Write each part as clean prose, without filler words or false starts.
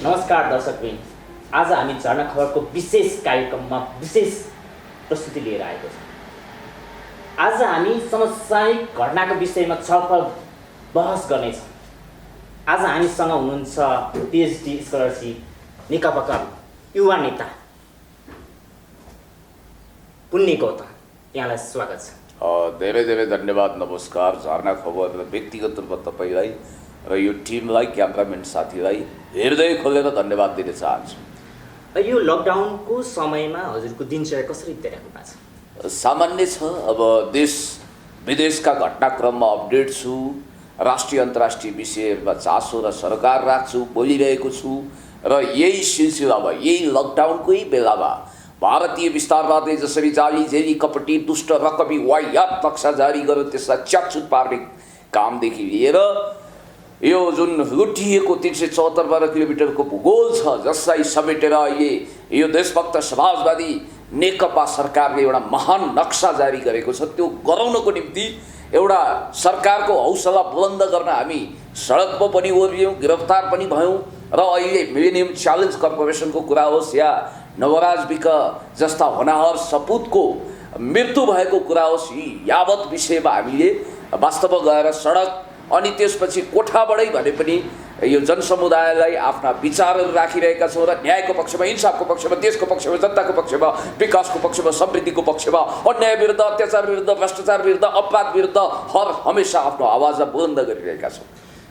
नमस्कार दर्शकवृन्द, आज हामी झर्ना खबरको विशेष कार्यक्रममा विशेष प्रस्तुति लिएर आएको छौँ। आज हामी समसामयिक घटनाको विषयमा छलफल बहस गर्नेछौँ। आज हामीसँग हुनुहुन्छ पिएचडी स्कलरसिप नेकपाका युवा नेता पुण्य गौतम, यहाँलाई स्वागत छ। धेरै धेरै धन्यवाद, नमस्कार। झर्ना खबर र व्यक्तिगत रूपमा तपाईँलाई र यो टिमलाई, क्यामराम्यान साथीलाई हृदय खोलेर धन्यवाद दिन चाहन्छु। यो लकडाउनको समयमा हजुरको दिनचर्या कसरी बिताइराख्नु भएको छ? सामान्य छ। अब देश विदेशका घटनाक्रममा अपडेट छु, राष्ट्रिय अन्तर्राष्ट्रिय विषयहरूमा चासो र सरकार राख्छु, बोलिरहेको छु र यही सिलसिलामा, यही लकडाउनकै बेलामा भारतीय विस्तारवादले जसरी जाली झेली कपटी दुष्ट रकमी वाह्यात नक्सा जारी गर्यो त्यसलाई च्यातछुट पार्ने कामदेखि लिएर यो जुन लुटिएको 374 वर्ग किलोमिटरको भूगोल छ जसलाई समेटेर अहिले यो देशभक्त समाजवादी नेकपा सरकारले एउटा महान नक्सा जारी गरेको छ, त्यो गराउनको निम्ति एउटा सरकारको हौसला बुलन्द गर्न हामी सडकमा पनि ओर्लियौँ, गिरफ्तार पनि भयौँ र अहिले मिलेनियम च्यालेन्ज कर्पोरेसनको कुरा होस् या नवराज विक जस्ता होनाहर सपुतको मृत्यु भएको कुरा होस्, यी यावत विषयमा हामीले वास्तवमा गएर सडक अनि त्यसपछि कोठाबाटै भने पनि यो जनसमुदायलाई आफ्ना विचारहरू राखिरहेका छौँ र न्यायको पक्षमा, इन्साफको पक्षमा, देशको पक्षमा, जनताको पक्षमा, विकासको पक्षमा, समृद्धिको पक्षमा, अन्याय विरुद्ध, अत्याचार विरुद्ध, भ्रष्टाचार विरुद्ध, अपराध विरुद्ध हर हमेसा आफ्नो आवाजलाई बुलन्द गरिरहेका छौँ।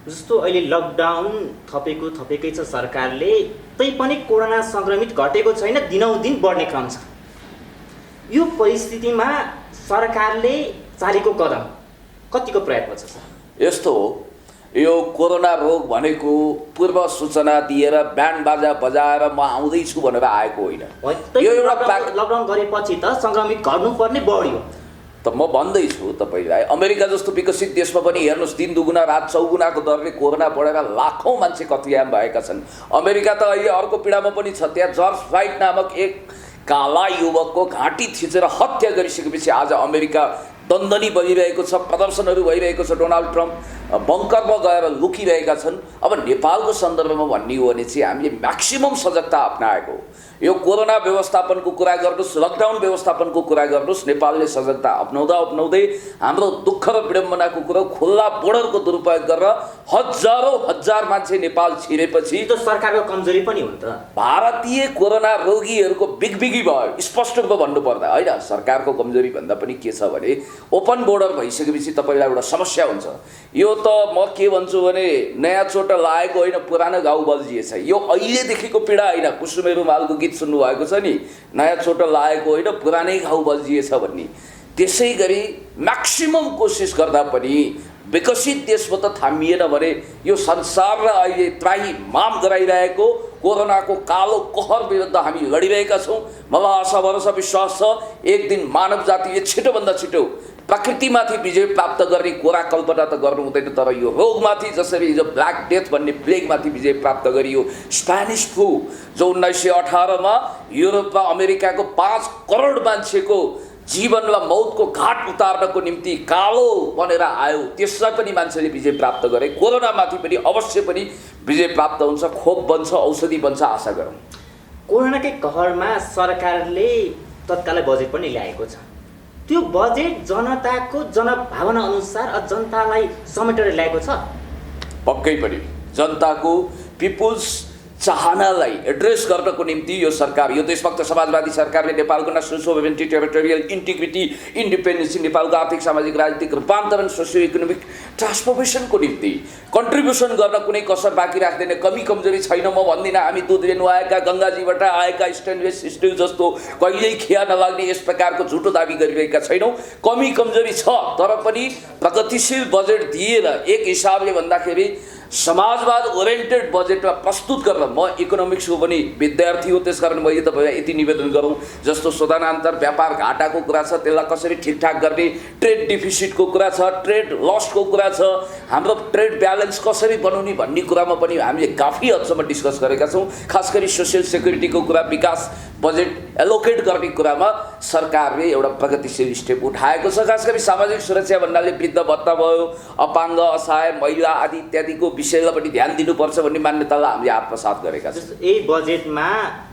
जस्तो अहिले लकडाउन थपेकै छ सरकारले, तैपनि कोरोना सङ्क्रमित घटेको छैन, दिनौदिन बढ्ने क्रम छ। यो परिस्थितिमा सरकारले चालेको कदम कतिको प्रयास छ सर? यस्तो हो, यो कोरोना रोग भनेको पूर्व सूचना दिएर ब्यान्ड बाजा बजाएर म आउँदैछु भनेर आएको होइन। यो एउटा लकडाउन गरेपछि त सङ्क्रमित घट्नुपर्ने बढ्यो। त म भन्दैछु तपाईँलाई, अमेरिका जस्तो विकसित देशमा पनि हेर्नुहोस्, दिन दुगुना रात चौगुनाको दरले कोरोना बढेर लाखौँ मान्छे कत्लेआम भएका छन्। अमेरिका त अहिले अर्को पीडामा पनि छ। त्यहाँ जर्ज फ्लाइड नामक एक काला युवकको घाँटी थिचेर हत्या गरिसकेपछि आज अमेरिका दन्दनी बनिरहेको छ, प्रदर्शनहरू भइरहेको छ, डोनाल्ड ट्रम्प बङ्करमा गएर लुकिरहेका छन्। अब नेपालको सन्दर्भमा भन्ने हो भने चाहिँ हामीले म्याक्सिमम सजगता अप्नाएको। यो कोरोना व्यवस्थापनको कुरा गर्नुहोस्, लकडाउन व्यवस्थापनको कुरा गर्नुहोस्, नेपालले सजगता अप्नाउँदै हाम्रो दुःख र विडम्बनाको कुरो खुल्ला बोर्डरको दुरुपयोग गरेर हजार मान्छे नेपाल छिरेपछि त सरकारको कमजोरी पनि हो नि त। भारतीय कोरोना रोगीहरूको बिगबिगी भयो, स्पष्ट रूपमा भन्नुपर्दा होइन। सरकारको कमजोरी भन्दा पनि के छ भने ओपन बोर्डर भइसकेपछि तपाईँलाई एउटा समस्या हुन्छ। यो त म के भन्छु भने नयाँ चोट लागेको होइन, पुरानो घाउ बल्झिएछ। यो अहिलेदेखिको पीडा होइन, कुसुमे रुमालको गीत सुन्नुभएको छ नि, नयाँ चोट लागेको होइन, पुरानै घाउ बल्झिएछ भन्ने। त्यसै गरी म्याक्सिमम कोसिस गर्दा पनि विकसित देशमा त थामिएन भने यो संसारलाई अहिले त्राही माम गराइरहेको कोरोनाको कालो कहर विरुद्ध हामी लडिरहेका छौँ। मलाई आशा भरोसा विश्वास छ एक दिन मानव जातिले छिटोभन्दा छिटो प्रकृतिमाथि विजय प्राप्त गर्ने कुरा कल्पना त गर्नु हुँदैन, तर यो रोगमाथि जसरी हिजो ब्ल्याक डेथ भन्ने प्लेगमाथि विजय प्राप्त गरियो, स्पेनिस फ्लू जो 1918मा युरोपमा अमेरिकाको 5 करोड मान्छेको जीवनलाई मौतको घाट उतार्नको निम्ति कालो बनेर आयो, त्यसलाई पनि मान्छेले विजय प्राप्त गरे। कोरोनामाथि पनि अवश्य पनि विजय प्राप्त हुन्छ, खोप बन्छ, औषधि बन्छ, आशा गरौँ। कोरोनाकै कहरमा सरकारले तत्कालै बजेट पनि ल्याएको छ। त्यो बजेट जनताको जनभावना अनुसार जनतालाई समेटेर ल्याएको छ? पक्कै पनि जनताको पिपुल्स चाहनालाई एड्रेस गर्नको निम्ति यो सरकार, यो देशभक्त समाजवादी सरकारले नेपालको national sovereignty, territorial integrity, independence, नेपालको आर्थिक सामाजिक राजनीतिक रूपान्तरण, सोसियो इकोनोमिक ट्रान्सफर्मेसनको निम्ति कन्ट्रिब्युसन गर्न कुनै कसर बाँकी राख्दैन। कमी कमजोरी छैन म भन्दिनँ। हामी दुध लिनु आएका, गङ्गाजीबाट आएका स्टेनलेस स्टिल जस्तो कहिल्यै खिया नलाग्ने यस प्रकारको झुटो दाबी गरिरहेका छैनौँ। कमी कमजोरी छ, तर पनि प्रगतिशील बजेट दिएर एक हिसाबले भन्दाखेरि समाजवाद ओरिएन्टेड बजेटमा प्रस्तुत गरेर, म इकोनोमिक्स हो पनि विद्यार्थी हो, त्यसकारण मैले तपाईँलाई यति निवेदन गरौँ, जस्तो शोधनान्तर व्यापार घाटाको कुरा छ त्यसलाई कसरी ठिकठाक गर्ने, ट्रेड डिफिसिटको कुरा छ, ट्रेड लसको कुरा छ, हाम्रो ट्रेड ब्यालेन्स कसरी बनाउने भन्ने कुरामा पनि हामीले काफी हदसम्म डिस्कस गरेका छौँ। खास गरी सोसियल सेक्युरिटीको कुरा, विकास बजेट एलोकेट गर्ने कुरामा सरकारले एउटा प्रगतिशील स्टेप उठाएको छ। खास गरी सामाजिक सुरक्षा भन्नाले वृद्ध भत्ता भयो, अपाङ्ग, असहाय महिला आदि इत्यादिको विषयलाई पनि ध्यान दिनुपर्छ भन्ने मान्यतालाई हामीले आत्मसात गरेका छौँ। यही बजेटमा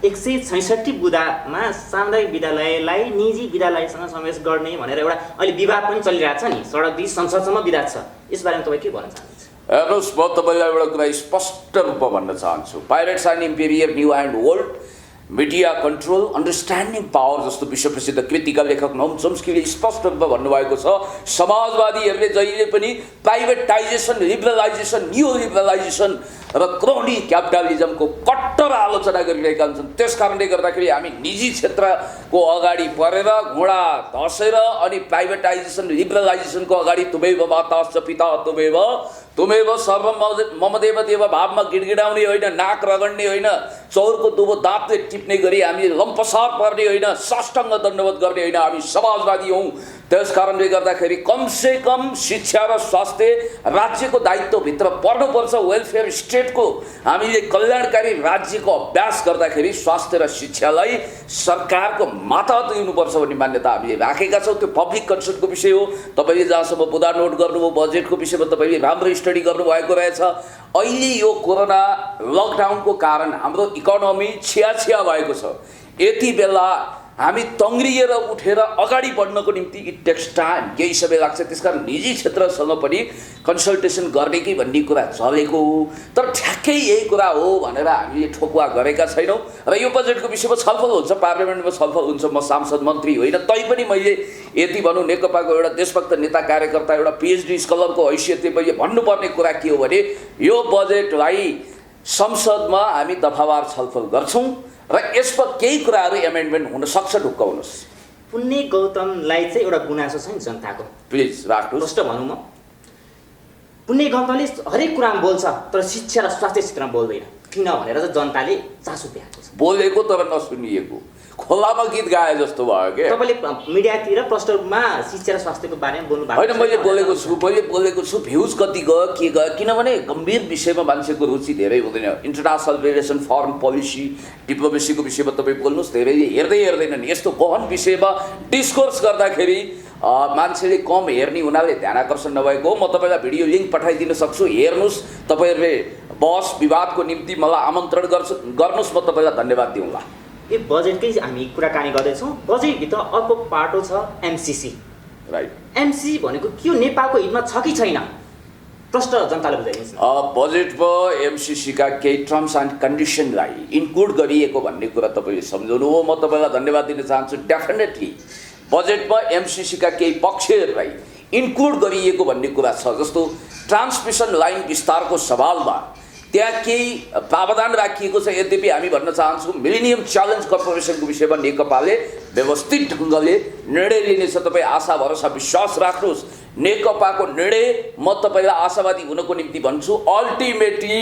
166 बुँदामा सामुदायिक विद्यालयलाई निजी विद्यालयसँग समावेश गर्ने भनेर एउटा अहिले विवाद पनि चलिरहेको छ नि, सडक बीच संसदसम्म विवाद छ। यसबारेमा तपाईँ के भन्न चाहनुहुन्छ? हेर्नुहोस्, म तपाईँलाई एउटा कुरा स्पष्ट रूपमा भन्न चाहन्छु। Pirates and emperor new and old, media control, understanding power जस्तो विश्वप्रसिद्ध कृतिका लेखक नोम चोम्स्कीले स्पष्ट रूपमा भन्नुभएको छ, समाजवादीहरूले जहिले पनि प्राइभेटाइजेसन, लिबरलाइजेसन, न्यू लिबरलाइजेसन र क्रोनी क्यापिटलिजमको कट्टर आलोचना गरिरहेका हुन्छन्। त्यस कारणले गर्दाखेरि हामी निजी क्षेत्रको अगाडि परेर घोडा धसेर अनि प्राइभेटाइजेसन, लिबरलाइजेसनको अगाडि तुमेव माताश्च पिता तुमेव सर्वम ममदेव देव भावमा गिडगिडाउने होइन, नाक रगड्ने होइन, चौरको दुबो दाँतले टिप्ने गरी हामीले लम्पसार पर्ने होइन, साष्टाङ्ग दण्डवत गर्ने होइन, हामी समाजवादी हौँ। त्यस कारणले गर्दाखेरि कमसे कम शिक्षा र स्वास्थ्य राज्यको दायित्वभित्र पर्नुपर्छ। वेलफेयर स्टेटको हामीले कल्याणकारी राज्यको अभ्यास गर्दाखेरि स्वास्थ्य र शिक्षालाई सरकारको मातहत दिनुपर्छ भन्ने मान्यता हामीले राखेका छौँ। त्यो पब्लिक कन्सर्नको विषय हो। तपाईँले जहाँसम्म बुदा नोट गर्नुभयो बजेटको विषयमा तपाईँले राम्रो स्टडी गर्नुभएको रहेछ। अहिले यो कोरोना लकडाउनको कारण हाम्रो इकोनोमी छिया भएको छ। यति बेला हामी तङ्ग्रिएर उठेर अगाडि बढ्नको निम्ति इट टेक्स टाइम, केही समय लाग्छ। त्यसकारण निजी क्षेत्रसँग पनि कन्सल्टेसन गर्ने कि भन्ने कुरा चलेको हो, तर ठ्याक्कै यही कुरा हो भनेर हामीले ठोकुवा गरेका छैनौँ। र यो बजेटको विषयमा छलफल हुन्छ, पार्लियामेन्टमा छलफल हुन्छ। म सांसद मन्त्री होइन, तैपनि मैले यति भनौँ नेकपाको एउटा देशभक्त नेता कार्यकर्ता, एउटा पिएचडी स्कलरको हैसियतले मैले भन्नुपर्ने कुरा के हो भने यो बजेटलाई संसदमा हामी दफावार छलफल गर्छौँ र यसमा केही कुराहरू एमेन्डमेन्ट हुन सक्छ। ढुक्काउनुहोस्। पुण्य गौतमलाई चाहिँ एउटा गुनासो छ नि जनताको, प्लिज राख्नुहोस्। प्रश्न भनौँ म, पुण्य गौतमले हरेक कुरामा बोल्छ तर शिक्षा र स्वास्थ्य क्षेत्रमा बोल्दैन, किन भनेर चाहिँ जनताले चासो देखाएको छ। बोलेको तर नसुनिएको, खोलामा गीत गाए जस्तो भयो के। तपाईँले मिडियातिर प्रश्न रूपमा शिक्षा र स्वास्थ्यको बारेमा बोल्नु भएको होइन, मैले बोलेको छु भ्युज कति गयो के गयो, किनभने गम्भीर विषयमा मान्छेको रुचि धेरै हुँदैन। इन्टरनेसनल रिलेसन, फरेन पोलिसी, डिप्लोमेसीको विषयमा तपाईँ बोल्नुहोस्, धेरैले हेर्दैनन्। यस्तो गहन विषयमा डिस्कोर्स गर्दाखेरि मान्छेले कम हेर्ने हुनाले ध्यान आकर्षण नभएको हो। म तपाईँलाई भिडियो लिङ्क पठाइदिन सक्छु, हेर्नुहोस्। तपाईँहरूले बहस विवादको निम्ति मलाई आमन्त्रण गर्नुहोस्, म तपाईँलाई धन्यवाद दिउँला। यो बजेटकै हामी कुराकानी गर्दैछौँ। बजेटभित्र अर्को पाटो छ एमसिसी, राइट। एमसिसी भनेको के हो, नेपालको हितमा छ कि छैन? प्रश्न जनताले बुझाइदिनुहोस्। बजेटमा एमसिसीका केही टर्म्स एन्ड कन्डिसनलाई इन्क्लुड गरिएको भन्ने कुरा तपाईँले सम्झाउनु हो, म तपाईँलाई धन्यवाद दिन चाहन्छु। डेफिनेटली बजेटमा एमसिसीका केही पक्षहरूलाई इन्क्लुड गरिएको भन्ने कुरा छ। जस्तो ट्रान्समिसन लाइन विस्तारको सवालमा त्यहाँ केही प्रावधान राखिएको छ। यद्यपि हामी भन्न चाहन्छौँ मिलेनियम च्यालेन्ज कर्पोरेसनको विषयमा नेकपाले व्यवस्थित ढङ्गले निर्णय लिनेछ। तपाईँ आशा भरोसा विश्वास राख्नुहोस्। नेकपाको निर्णय म तपाईँलाई आशावादी हुनको निम्ति भन्छु। अल्टिमेटली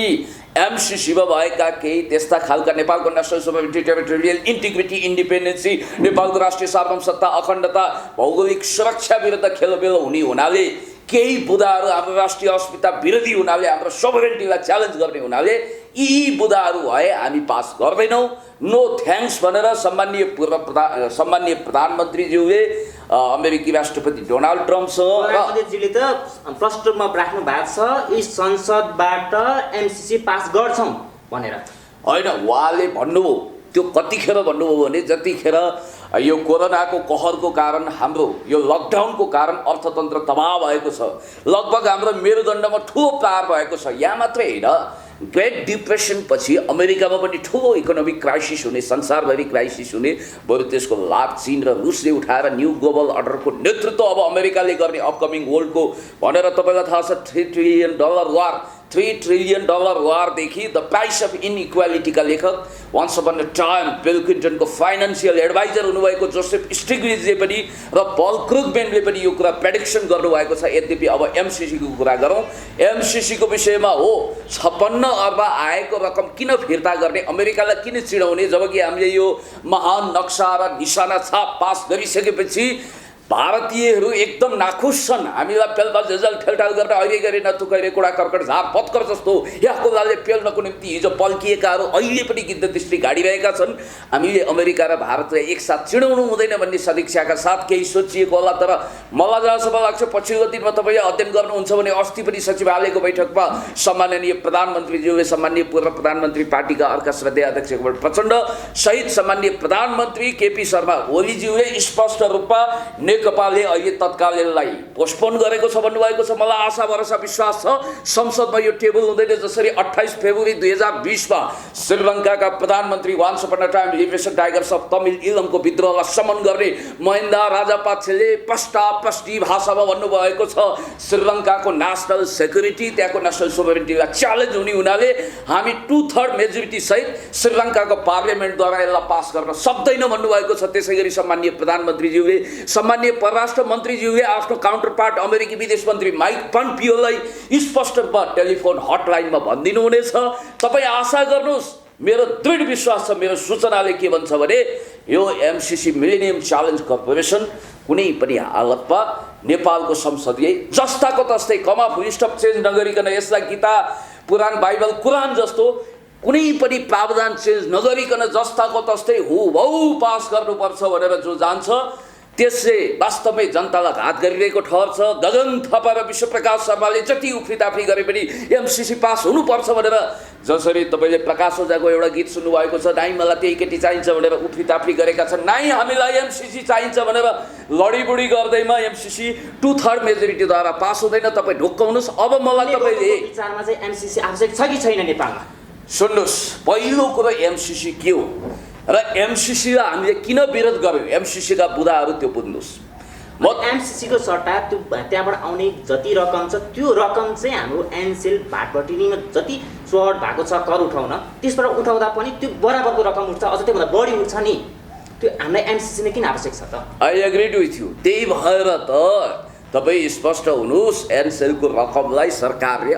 एमसिसीमा भएका केही त्यस्ता खालका नेपालको national sovereignty, territorial integrity, independency, नेपालको राष्ट्रिय सार्वभौमसत्ता, अखण्डता, भौगोलिक सुरक्षा विरुद्ध खेलबेल हुने हुनाले केही बुदाहरू हाम्रो राष्ट्रिय अस्मिता विरोधी हुनाले, हाम्रो सोभरेनिटीलाई च्यालेन्ज गर्ने हुनाले यी बुदाहरू भए हामी पास गर्दैनौँ। नो थ्याङ्क्स भनेर सम्माननीय प्रधानमन्त्रीज्यूले अमेरिकी राष्ट्रपति डोनाल्ड ट्रम्पसँग प्रधानमन्त्रीजीले त प्रश्नमा राख्नु भएको छ यी संसदबाट एमसिसी पास गर्छौँ भनेर। होइन, उहाँले भन्नुभयो, त्यो कतिखेर भन्नुभयो भने जतिखेर यो कोरोनाको कहरको कारण, हाम्रो यो लकडाउनको कारण अर्थतन्त्र तबाह भएको छ, लगभग हाम्रो मेरुदण्डमा ठुलो प्रहार भएको छ। यहाँ मात्रै होइन, ग्रेट डिप्रेसन पछि अमेरिकामा पनि ठुलो इकोनोमिक क्राइसिस हुने, संसारभरि क्राइसिस हुने, बरु त्यसको लाभ चीन र रुसले उठाएर न्यू ग्लोबल अर्डरको नेतृत्व अब अमेरिकाले गर्ने अपकमिङ वर्ल्डको भनेर तपाईँलाई थाहा छ। $3 ट्रिलियन वारदेखि द प्राइस अफ इनइक्वालिटीका लेखक once upon a time Bill क्लिन्टनको फाइनेन्सियल एडभाइजर हुनुभएको जोसेफ स्टिग्लिजले पनि र पल क्रुगम्यानले पनि यो कुरा प्रेडिक्सन गर्नुभएको छ। यद्यपि अब एमसिसीको कुरा गरौँ। एमसिसीको विषयमा हो, 56 अर्ब आएको रकम किन फिर्ता गर्ने, अमेरिकालाई किन चिडाउने, जबकि हामीले यो महान नक्सा र निशाना छाप पास गरिसकेपछि भारतीयहरू एकदम नाखुस छन्, हामीलाई पेलपाल झेलझाल ठेलठाल गरेर अहिले गरे नथुकैले कुडा कर्कट झार पत्कर जस्तो यहाँको लाले पेल्नको निम्ति हिजो पल्किएकाहरू अहिले पनि गिद्ध दृष्टि गाडिरहेका छन्। हामीले अमेरिका र भारतलाई एकसाथ चिडाउनु हुँदैन भन्ने सदिक्षाका साथ केही सोचिएको होला। तर मलाई जहाँसम्म लाग्छ पछिल्लो दिनमा तपाईँले अध्ययन गर्नुहुन्छ भने अस्ति पनि सचिवालयको बैठकमा सम्माननीय प्रधानमन्त्रीज्यूले सम्माननीय पूर्व प्रधानमन्त्री पार्टीका अर्का श्रद्धेय अध्यक्ष कुमार प्रचण्ड सहित सम्माननीय प्रधानमन्त्री केपी शर्मा ओलीज्यूले स्पष्ट रूपमा नेकपाले अहिले तत्काललाई पोस्टपोन गरेको छ भन्नुभएको छ। मलाई आशा भरोसा विश्वास छ संसदमा यो टेबल हुँदैन। जसरी 28 फेब्रुअरी 2020मा श्रीलङ्काका प्रधानमन्त्री once upon a time liberation tigers of Tamil इलमको विद्रोहलाई समन गर्ने महिन्दा राजापाक्षेले स्पष्टी भाषामा भन्नुभएको छ श्रीलङ्काको नेसनल सेक्युरिटी त्यहाँको नेसनल सोभरेनिटीलाई च्यालेन्ज हुने हुनाले हामी 2/3 मेजोरिटी सहित श्रीलङ्काको पार्लियामेन्टद्वारा यसलाई पास गर्न सक्दैन भन्नुभएको छ। त्यसैगरी सम्माननीय प्रधानमन्त्रीज्यूले सम्माननीय परराष्ट्र मन्त्रीज्यूले आफ्नो काउन्टर पार्ट अमेरिकी विदेश मन्त्री माइक पम्पियोलाई स्पष्ट रूपमा टेलिफोन हटलाइनमा भनिदिनु हुनेछ। तपाईँ आशा गर्नुहोस्, मेरो दृढ विश्वास छ, मेरो सूचनाले के भन्छ भने यो एमसिसी मिलेनियम च्यालेन्ज कर्पोरेसन कुनै पनि हालतमा नेपालको संसदले जस्ताको तस्तै कमा फुल स्टप चेन्ज नगरिकन यसलाई गीता पुराण बाइबल कुरान जस्तो कुनै पनि प्रावधान चेन्ज नगरिकन जस्ताको तस्तै हुबहु पास गर्नुपर्छ भनेर जो जान्छ त्यसले वास्तवमै जनतालाई घात गरिरहेको ठहर छ। गगन थापा र विश्वप्रकाश शर्माले जति उफ्रीताफ्री गरे पनि एमसिसी पास हुनुपर्छ भनेर जसरी तपाईँले प्रकाश ओझाको एउटा गीत सुन्नुभएको छ, नाइ मलाई त्यही केटी चाहिन्छ भनेर उफ्रीताफ्री गरेका छन्, नाइ हामीलाई एमसिसी चाहिन्छ भनेर लडीबुडी गर्दैमा एमसिसी 2/3 मेजोरिटीद्वारा पास हुँदैन। तपाईँ ढुक्काउनुहोस्। अब मलाई तपाईँले विचारमा चाहिँ एमसिसी आवश्यक छ कि छैन नेपालमा सुन्नुहोस्। पहिलो कुरो एमसिसी के हो र एमसिसीलाई हामीले किन विरोध गर्यौँ, एमसिसीका बुदाहरू त्यो बुझ्नुहोस्। म एमसिसीको सट्टा त्यो त्यहाँबाट आउने जति रकम छ त्यो रकम चाहिँ हाम्रो एनसेल भाटभटिनीमा जति चढ भएको छ कर उठाउन त्यसबाट उठाउँदा पनि त्यो बराबरको रकम उठ्छ, अझ त्योभन्दा बढी उठ्छ नि। त्यो हामीलाई एमसिसी नै किन आवश्यक छ त? I agree with you. त्यही भएर त तपाईँ स्पष्ट हुनुहोस्, एनसेलको रकमलाई सरकारले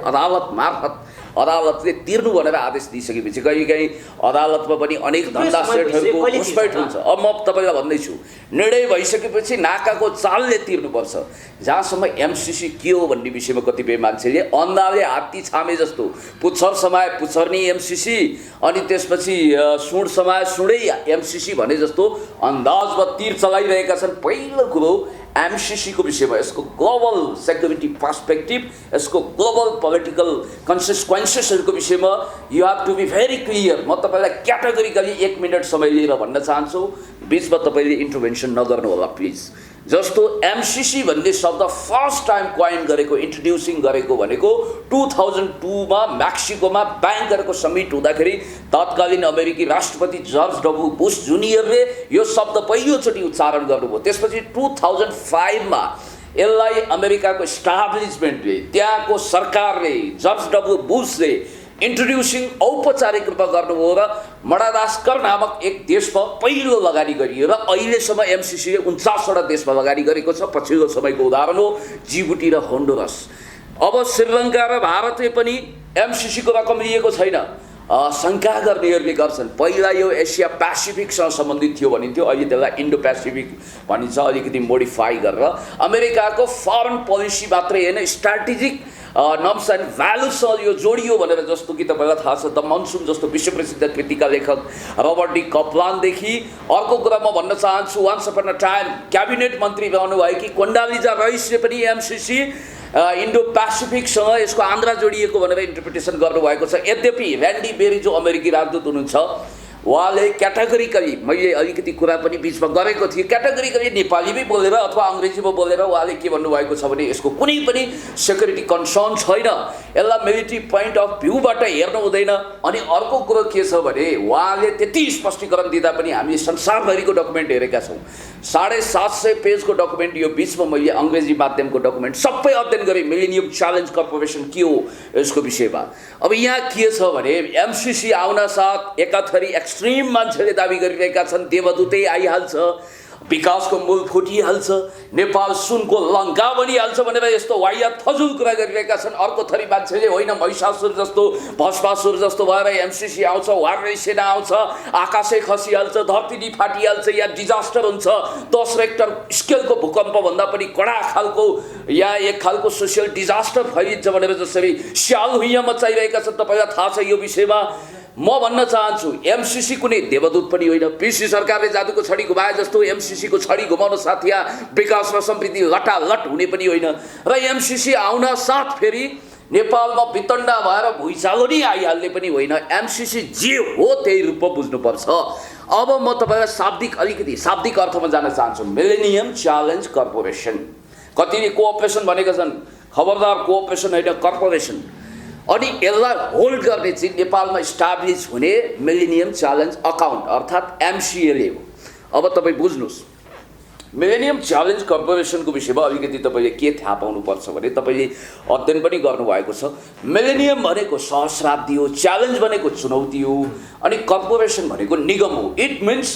अदालतले तिर्नु भनेर आदेश दिइसकेपछि कहीँ अदालतमा पनि अनेक धन्दा सेटहरूको घुसपैठ हुन्छ। अब म तपाईँलाई भन्दैछु, निर्णय भइसकेपछि नाकाको चालले तिर्नुपर्छ। जहाँसम्म एमसिसी के हो भन्ने विषयमा कतिपय मान्छेले अन्धाले हात्ती छामे जस्तो पुच्छर समाए पुच्छर्नी एमसिसी अनि त्यसपछि सुँड समाए सुँडै एमसिसी भने जस्तो अन्दाजमा तीर चलाइरहेका छन्। पहिलो कुरो एमसिसीको विषयमा यसको ग्लोबल सेक्युरिटी पर्सपेक्टिभ, यसको ग्लोबल पोलिटिकल कन्सिक्वेन्सेसहरूको विषयमा you have to be very clear. म तपाईँलाई क्याटेगोरिकली 1 मिनट समय लिएर भन्न चाहन्छु, बिचमा तपाईँले इन्टरभेन्सन नगर्नु होला प्लिज। जस्तो एमसिसी भन्ने शब्द फर्स्ट टाइम क्वाइन गरेको इन्ट्रोड्युसिङ गरेको भनेको 2002मा मेक्सिकोमा ब्याङ्करको समिट हुँदाखेरि तत्कालीन अमेरिकी राष्ट्रपति जर्ज डब्ल्यू बुश जुनियरले यो शब्द पहिलोचोटि उच्चारण गर्नुभयो। त्यसपछि 2005मा यसलाई अमेरिकाको इस्टाब्लिसमेन्टले त्यहाँको सरकारले जर्ज डब्ल्यू बुशले इन्ट्रोड्युसिङ औपचारिक रूपमा गर्नुभयो र मडागास्कर नामक एक देशमा पहिलो लगानी गरियो र अहिलेसम्म एमसिसीले 49वटा देशमा लगानी गरेको छ। पछिल्लो समयको उदाहरण हो जिबुटी र होन्डुरस। अब श्रीलङ्का र भारतले पनि एमसिसीको रकम लिएको छैन। शङ्का गर्नेहरूले गर्छन् पहिला यो एसिया पेसिफिकसँग सम्बन्धित थियो भनिन्थ्यो, अहिले त्यसलाई इन्डो पेसिफिक भनिन्छ, अलिकति मोडिफाई गरेर अमेरिकाको फरेन पोलिसी मात्रै होइन स्ट्राटेजिक नर्म्स एन्ड भ्यालुसँग यो जोडियो भनेर जस्तो कि तपाईँलाई थाहा छ द मनसुन जस्तो विश्व प्रसिद्ध कृतिका लेखक रबर्ट डी कप्लानदेखि अर्को कुरा म भन्न चाहन्छु, once upon a time cabinet मन्त्री रहनुभएकी कोन्डालिजा राइसले पनि एमसिसी इन्डो पेसिफिकसँग यसको आन्द्रा जोडिएको भनेर इन्टरप्रिटेसन गर्नुभएको छ। यद्यपि ऱ्यान्डी बेरी जो अमेरिकी राजदूत हुनुहुन्छ उहाँले क्याटेगोरिकली, मैले अलिकति कुरा पनि बिचमा गरेको थिएँ, क्याटेगोरिकली नेपालीमै बोलेर अथवा अङ्ग्रेजीमा बोलेर उहाँले के भन्नुभएको छ भने यसको कुनै पनि सेक्युरिटी कन्सर्न छैन, यसलाई मिलिट्री पोइन्ट अफ भ्यूबाट हेर्नु हुँदैन। अनि अर्को कुरो के छ भने उहाँले त्यति स्पष्टीकरण दिँदा पनि हामीले संसारभरिको डकुमेन्ट हेरेका छौँ, 750 पेजको डकुमेन्ट, यो बिचमा मैले अङ्ग्रेजी माध्यमको डकुमेन्ट सबै अध्ययन गरेँ मिलेनियम च्यालेन्ज कर्पोरेसन के हो यसको विषयमा। अब यहाँ के छ भने एमसिसी आउन साथ एकाथरी एक्सट्रिम मान्छेले दाबी गरिरहेका छन् देवदूतै आइहाल्छ, विकासको मूल फुटिहाल्छ, नेपाल सुनको लङ्का बनिहाल्छ भनेर यस्तो वाहियात फजुल कुरा गरिरहेका छन्। अर्को थरी मान्छेले होइन महिषासुर जस्तो भस्मासुर जस्तो भएर एमसिसी आउँछ, वारनै सेना आउँछ, आकाशै खसिहाल्छ, धरती नै फाटिहाल्छ, या डिजास्टर हुन्छ, 10 रेक्टर स्केलको भूकम्पभन्दा पनि कडा खालको या एक खालको सोसियल डिजास्टर फैलिन्छ भनेर जसरी स्याल हुइयाँ मचाइरहेका छन्। तपाईँलाई थाहा छ यो विषयमा। म भन्न चाहन्छु एमसिसी कुनै देवदूत पनि होइन। पिसी सरकारले जादुको छडी घुमाए जस्तो एमसिसीको छडी घुमाउन साथ या विकास र समृद्धि लटालट हुने पनि होइन। र एमसिसी आउन साथ फेरि नेपालमा वितण्डा भएर भुइँचालो नै आइहाल्ने पनि होइन। एमसिसी जे हो त्यही रूपमा बुझ्नुपर्छ। अब म तपाईँलाई शाब्दिक अर्थमा जान चाहन्छु। मिलेनियम च्यालेन्ज कर्पोरेसन, कतिले कोअपरेसन भनेका छन्, खबरदार कोअपरेसन होइन कर्पोरेसन। अनि यसलाई होल्ड गर्ने चाहिँ नेपालमा इस्टाब्लिस हुने मिलेनियम च्यालेन्ज अकाउन्ट अर्थात् एमसिएले हो। अब तपाईँ बुझ्नुहोस्, मिलेनियम च्यालेन्ज कर्पोरेसनको विषयमा अलिकति तपाईँले के थाहा पाउनुपर्छ भने तपाईँले अध्ययन पनि गर्नुभएको छ। मिलेनियम भनेको सहस्राब्दी हो, च्यालेन्ज भनेको चुनौती हो, अनि कर्पोरेसन भनेको निगम हो। इट मिन्स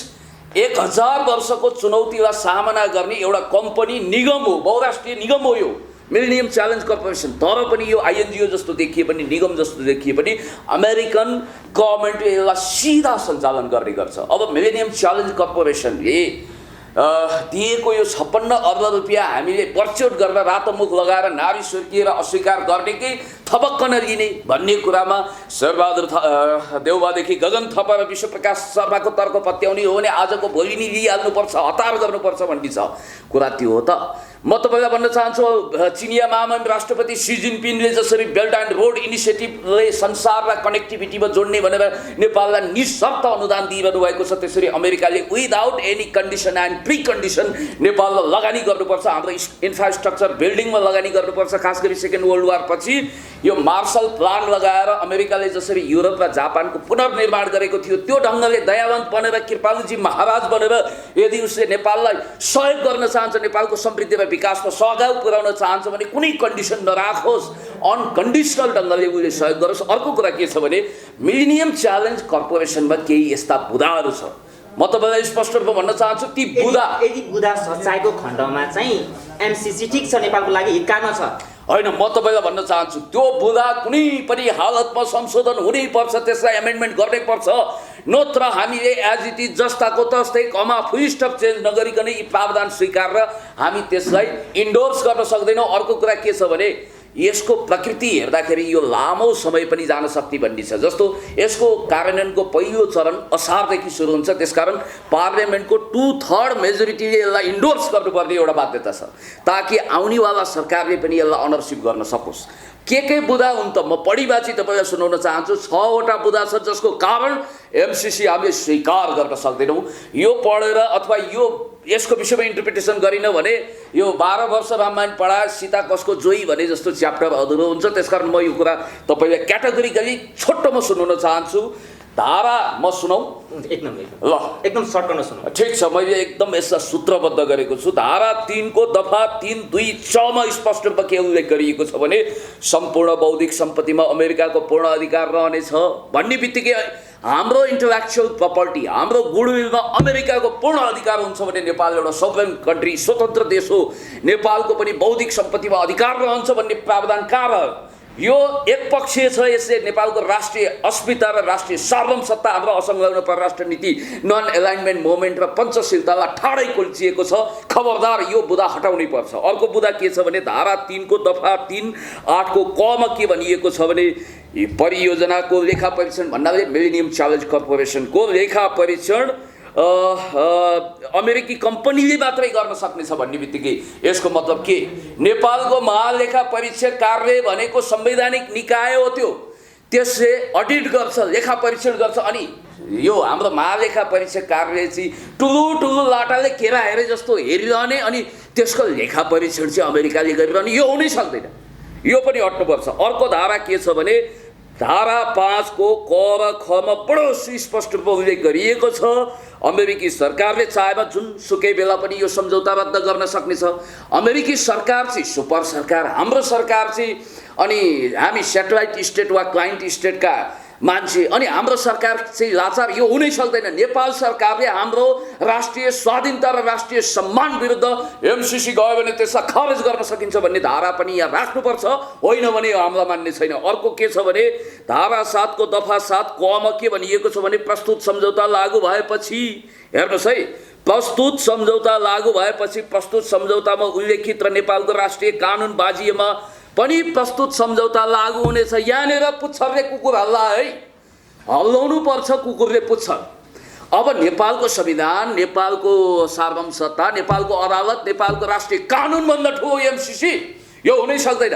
1000 वर्षको चुनौतीलाई सामना गर्ने एउटा कम्पनी निगम हो, बहुराष्ट्रिय निगम हो यो मिलेनियम च्यालेन्ज कर्पोरेसन। तर पनि यो आइएनजिओ जस्तो देखिए पनि, निगम जस्तो देखिए पनि अमेरिकन गभर्मेन्टले यसलाई सिधा सञ्चालन गर्ने गर्छ। अब मिलेनियम च्यालेन्ज कर्पोरेसनले दिएको यो 56 अर्ब रुपियाँ हामीले बर्चोट गरेर रातो मुख लगाएर नारी सुर्किएर अस्वीकार गर्ने कि थपक्क नलिने भन्ने कुरामा शेरबहादुर देउवादेखि गगन थापा र विश्वप्रकाश शर्माको तर्क पत्याउने हो भने आजको भोलि नै लिइहाल्नुपर्छ, हतार गर्नुपर्छ भन्ने छ कुरा। त्यो हो त। म तपाईँलाई भन्न चाहन्छु चिनिया महामहिम राष्ट्रपति सी जिनपिङले जसरी बेल्ट एन्ड रोड इनिसिएटिभले संसारलाई कनेक्टिभिटीमा जोड्ने भनेर नेपाललाई निशर्त अनुदान दिइरहनु भएको छ, त्यसरी अमेरिकाले without any condition and pre condition नेपाललाई लगानी गर्नुपर्छ, हाम्रो इन्फ्रास्ट्रक्चर बिल्डिङमा लगानी गर्नुपर्छ। खास गरी सेकेन्ड वर्ल्ड वार पछि यो मार्शल प्लान लगाएर अमेरिकाले जसरी युरोप र जापानको पुनर्निर्माण गरेको थियो त्यो ढङ्गले दयावन्त बनेर कृपालुजी महाराज बनेर यदि उसले नेपाललाई सहयोग गर्न चाहन्छ, नेपालको समृद्धि र विकासमा सहयोग पुर्याउन चाहन्छ भने कुनै कन्डिसन नराखोस्, अनकन्डिसनल ढङ्गले उसले सहयोग गरोस्। अर्को कुरा के छ भने मिलेनियम च्यालेन्ज कर्पोरेसनमा केही यस्ता बुदाहरू छ। म तपाईँलाई स्पष्ट रूपमा भन्न चाहन्छु ती बुदा यदि बुदा सच्चाइको खण्डमा चाहिँ एमसिसी ठिक छ, नेपालको लागि हितकारमा छ होइन। म तपाईँलाई भन्न चाहन्छु त्यो बुदा कुनै पनि हालतमा संशोधन हुनैपर्छ, त्यसलाई एमेन्डमेन्ट गर्नैपर्छ, नत्र हामीले एज इट इज जस्ताको तस्तै कमा फुल स्टप चेन्ज नगरिकन यी प्रावधान स्वीकारेर हामी त्यसलाई इन्डोर्स गर्न सक्दैनौँ। अर्को कुरा के छ भने यसको प्रकृति हेर्दाखेरि यो लामो समय पनि जान सक्ने भन्ने छ। जस्तो यसको कार्यान्वयनको पहिलो चरण असारदेखि सुरु हुन्छ, त्यसकारण पार्लियामेन्टको 2/3 मेजोरिटीले यसलाई इन्डोर्स गर्नुपर्ने एउटा बाध्यता छ ताकि आउनेवाला सरकारले पनि यसलाई अनरसिप गर्न सकोस्। के बुदा हुन् त म पढिबाची तपाईँलाई सुनाउन चाहन्छु। 6वटा बुदा छ जसको कारण एमसिसी हामीले स्वीकार गर्न सक्दैनौँ। यो पढेर अथवा यसको विषयमा इन्टरप्रिटेसन गरिन भने यो 12 वर्ष रामायण पढाए सीता कसको जोई भने जस्तो च्याप्टर अधुरो हुन्छ। त्यसकारण म यो कुरा तपाईँले क्याटेगोरिकली छोटोमा सुनाउन चाहन्छु। धारा म सुनाऊ एकदम सर्टकन सुनाऊ। ठिक छ, मैले एकदम यसलाई सूत्रबद्ध गरेको छु। धारा 3 को दफा 3(2)(6) मा स्पष्ट रूपमा के उल्लेख गरिएको छ भने सम्पूर्ण बौद्धिक सम्पत्तिमा अमेरिकाको पूर्ण अधिकार रहनेछ भन्ने बित्तिकै हाम्रो इन्टेलेक्चुअल प्रपर्टी, हाम्रो गुडविलमा अमेरिकाको पूर्ण अधिकार हुन्छ भने नेपाल एउटा सोभरेन कन्ट्री, स्वतन्त्र देश हो, नेपालको पनि बौद्धिक सम्पत्तिमा अधिकार रहन्छ भन्ने प्रावधान कहाँ रह्यो? यो एकपक्षीय छ। यसले नेपालको राष्ट्रिय अस्मिता र राष्ट्रिय सार्वभौमसत्ता, हाम्रो असंलग्न परराष्ट्र नीति, नन एलाइनमेन्ट मोमेन्ट र पञ्चशीलतालाई ठाडै कुल्चिएको छ। खबरदार यो बुदा हटाउनै पर्छ। अर्को बुदा के छ भने धारा 3 को दफा 3(8) को क मा के भनिएको छ भने परियोजनाको लेखा परीक्षण भन्नाले मिलेनियम च्यालेन्ज कर्पोरेसनको लेखा परीक्षण अमेरिकी कम्पनीले मात्रै गर्न सक्नेछ भन्ने बित्तिकै यसको मतलब के? नेपालको महालेखा परीक्षक कार्य भनेको संवैधानिक निकाय हो, त्यसले अडिट गर्छ, लेखा परीक्षण गर्छ। अनि यो हाम्रो महालेखा परीक्षक कार्यालय चाहिँ ठुलो लाटाले केरा हेरे जस्तो हेरिरहने अनि त्यसको लेखा परीक्षण चाहिँ अमेरिकाले गरिरहने, यो हुनै सक्दैन। यो पनि हट्नुपर्छ। अर्को धारा के छ भने धारा 5 को क र ख मा बडो सुस्पष्ट रूपमा उल्लेख गरिएको छ अमेरिकी सरकारले चाहेमा जुनसुकै बेला पनि यो सम्झौता रद्द गर्न सक्नेछ। अमेरिकी सरकार चाहिँ सुपर सरकार, हाम्रो सरकार चाहिँ अनि हामी सेटेलाइट स्टेट वा क्लाइन्ट स्टेटका मान्छे अनि हाम्रो सरकार चाहिँ लाचार यो हुनै सक्दैन। नेपाल सरकारले हाम्रो राष्ट्रिय स्वाधीनता र राष्ट्रिय सम्मान विरुद्ध एमसीसी गयो भने त्यसलाई खारेज गर्न सकिन्छ भन्ने धारा पनि यहाँ राख्नुपर्छ, होइन भने हामीलाई मान्ने छैन। अर्को के छ भने धारा 7 को दफा 7 कमा के भनिएको छ भने प्रस्तुत सम्झौता लागू भएपछि, हेर्नुहोस् है, प्रस्तुत सम्झौता लागू भएपछि प्रस्तुत सम्झौतामा उल्लेखित र नेपालको राष्ट्रिय कानुन बाजिएमा पनि प्रस्तुत सम्झौता लागू हुनेछ। यहाँनिर पुच्छरले कुकुर हल्ला है, हल्लाउनु पर्छ कुकुरले पुच्छर। अब नेपालको संविधान, नेपालको सार्वभौम सत्ता, नेपालको अदालत, नेपालको राष्ट्रिय कानुनभन्दा ठुलो एमसीसी यो हुनै सक्दैन।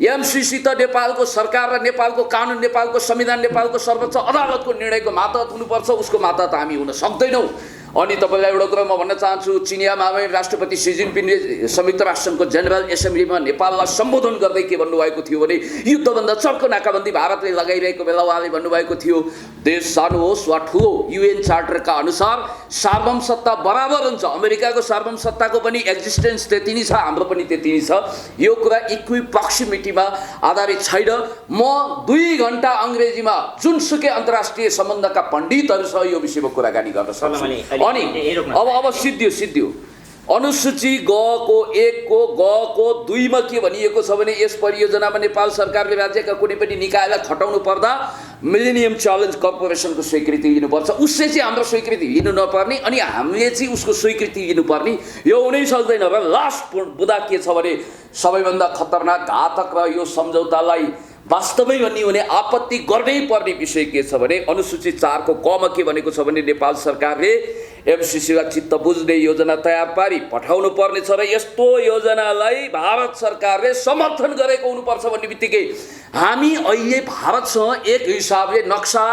एमसीसी त नेपालको सरकार र नेपालको कानुन, नेपालको संविधान, नेपालको सर्वोच्च अदालतको निर्णयको मातहत हुनुपर्छ, उसको मातहत हामी हुन सक्दैनौँ। अनि तपाईँलाई एउटा कुरा म भन्न चाहन्छु, चिनिया महामहिम राष्ट्रपति सी जिनपिङले संयुक्त राष्ट्रसङ्घको जेनरल एसेम्ब्लीमा नेपाललाई सम्बोधन गर्दै के भन्नुभएको थियो भने युद्धभन्दा चर्को नाकाबन्दी भारतले लगाइरहेको बेला उहाँले भन्नुभएको थियो, देश सानो होस् वा ठुलो, युएन चार्टरका अनुसार सार्वभौम सत्ता बराबर हुन्छ। अमेरिकाको सार्वभौम सत्ताको पनि एक्जिस्टेन्स त्यति नै छ, हाम्रो पनि त्यति नै छ। यो कुरा इक्वी प्रक्सिमिटीमा आधारित छैन। म 2 घण्टा अङ्ग्रेजीमा जुनसुकै अन्तर्राष्ट्रिय सम्बन्धका पण्डितहरूसँग यो विषयमा कुराकानी गर्न सक्छु। अनि अब सिद्धियो अनुसूची ग को 1 को ग को 2 मा के भनिएको छ भने यस परियोजनामा नेपाल सरकारले राज्यका कुनै पनि निकायलाई खटाउनु पर्दा मिलेनियम च्यालेन्ज कर्पोरेसनको स्वीकृति लिनुपर्छ। उसले चाहिँ हाम्रो स्वीकृति लिनु नपर्ने अनि हामीले चाहिँ उसको स्वीकृति लिनुपर्ने, यो हुनै सक्दैन। र लास्ट बुदा के छ भने सबैभन्दा खतरनाक घातक र यो सम्झौतालाई वास्तवमै भन्ने हुने आपत्ति गर्नै पर्ने विषय के छ भने अनुसूची 4 को क मा के भनेको छ भने नेपाल सरकारले एमसीसीलाई चित्त बुझ्ने योजना तयार पारी पठाउनु पर्नेछ र यस्तो योजनालाई भारत सरकारले समर्थन गरेको हुनुपर्छ भन्ने बित्तिकै हामी अहिले भारतसँग एक हिसाबले नक्सा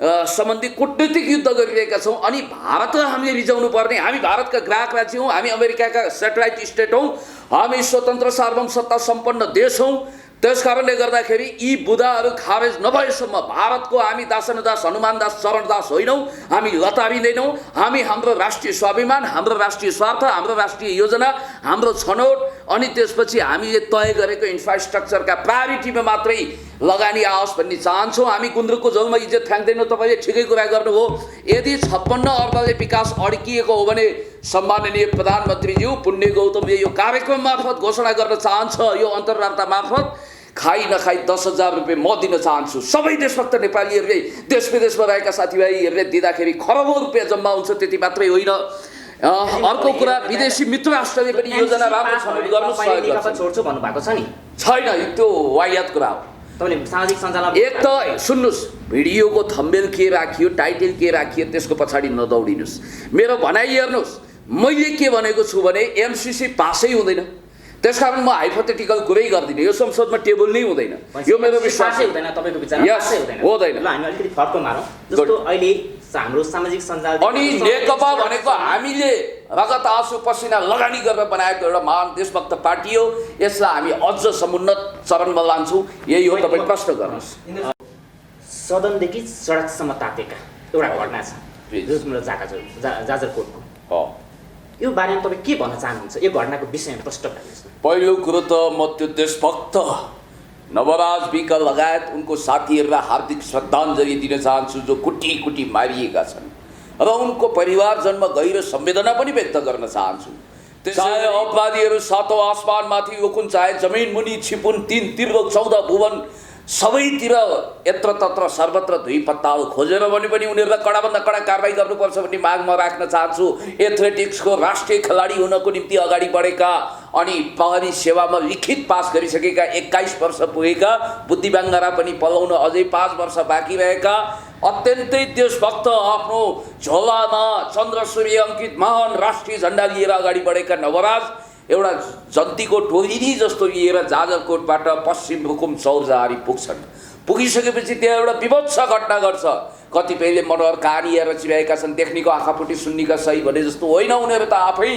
सम्बन्धी कूटनीतिक युद्ध गरिरहेका छौँ। अनि भारतलाई हामीले रिजाउनु पर्ने, हामी भारतका ग्राहक राज्य हौँ, हामी अमेरिकाका सेटेलाइट स्टेट हौँ, हामी स्वतन्त्र सार्वभौम सत्ता सम्पन्न देश हौँ। त्यसकारणले गर्दाखेरि यी बुदाहरू खारेज नभएसम्म भारतको हामी दासनदास हनुमानदास चरणदास होइनौँ, हामी लतारिँदैनौँ। हामी हाम्रो राष्ट्रिय स्वाभिमान, हाम्रो राष्ट्रिय स्वार्थ, हाम्रो राष्ट्रिय योजना, हाम्रो छनौट अनि त्यसपछि हामीले तय गरेको इन्फ्रास्ट्रक्चरका प्रायोरिटीमा मात्रै लगानी आओस् भन्ने चाहन्छौँ। हामी गुन्द्रुकको झोलमा इज्जत फ्याँक्दैनौँ, तपाईँले ठिकै कुरा गर्नु हो। यदि 56 अर्बले विकास अड्किएको हो भने सम्माननीय प्रधानमन्त्रीज्यू पुण्य गौतमले यो कार्यक्रम मार्फत घोषणा गर्न चाहन्छ, यो अन्तर्वार्ता मार्फत खाई नखाई 10,000 रुपियाँ म दिन चाहन्छु। सबै देशभक्त नेपालीहरूले, देश विदेशमा रहेका साथीभाइहरूले दिँदाखेरि खरबौँ रुपियाँ जम्मा हुन्छ, त्यति मात्रै होइन। अर्को कुरा, विदेशी मित्र राष्ट्रले पनि योजना राम्रो छनौट गर्नु सहयोग गर्छ। छोड्छु भन्नुभएको छ नि, छैन, त्यो वाहियात कुरा हो। तपाईँले सामाजिक सञ्जालमा एक त सुन्नुहोस्, भिडियोको थम्बनेल के राखियो, टाइटल के राखियो, त्यसको पछाडि नदौडिनुहोस्। मेरो भनाइ हेर्नुहोस्, मैले के भनेको छु भने एमसीसी पासै हुँदैन, त्यसकारण म हाइपोथेटिकल कुरै गर्दिनँ, यो संसदमा टेबल नै हुँदैन, यो मेरो विश्वास हुँदैन। तपाईँको विचारमा पासै हुँदैन। ल हामी अलिकति फर्को मारौँ। जस्तो अहिले हाम्रो सामाजिक सञ्जाल अनि नेकपा भनेको हामीले रगत आँसु पसिना लगानी गरेर बनाएको एउटा महान देशभक्त पार्टी हो, यसलाई हामी अझ समुन्नत चरणमा लान्छौँ। यही हो, तपाईँ प्रश्न गर्नुहोस्। सदनदेखि सडकसम्म तातेका एउटा घटना छ, जुन जाजरकोटको, यो बारेमा तपाईँ के भन्न चाहनुहुन्छ? यो घटनाको विषयमा प्रश्न पार्नुहोस्। पहिलो कुरो त म त्यो देशभक्त नवराज विक लगायत उनको साथीहरूलाई हार्दिक श्रद्धाञ्जली दिन चाहन्छु जो कुटी कुटी मारिएका छन्, र उनको परिवारजनमा गहिरो संवेदना पनि व्यक्त गर्न चाहन्छु। चाहे अपराधीहरू 7औं आसमानमाथि उकुन, चाहे जमिन मुनि छिपुन, 3 तिर्वक 14 भुवन, सबैतिर यत्र तत्र सर्वत्र धुई पत्ताल खोजेर भने पनि उनीहरूलाई कडाभन्दा कडा कारबाही गर्नुपर्छ भन्ने माग म राख्न चाहन्छु। एथलेटिक्सको राष्ट्रिय खेलाडी हुनको निम्ति अगाडि बढेका अनि प्रहरी सेवामा लिखित पास गरिसकेका 21 वर्ष पुगेका बुद्धिबाङ्गारा पनि पलाउन अझै 5 वर्ष बाँकी रहेका अत्यन्तै देशभक्त, आफ्नो झोलामा चन्द्र सूर्य अङ्कित महान राष्ट्रिय झन्डा लिएर अगाडि बढेका नवराज एउटा जन्तीको टोली जस्तो लिएर जाजरकोटबाट पश्चिम रुकुम चौरजहारी पुग्छन्। पुगिसकेपछि त्यहाँ एउटा विभत्स घटना घट्छ। कतिपयले मनोहर कहानी रचिरहेका छन्, देख्नेको आँखापट्टि सुन्नेका सही भने जस्तो होइन। उनीहरू त आफै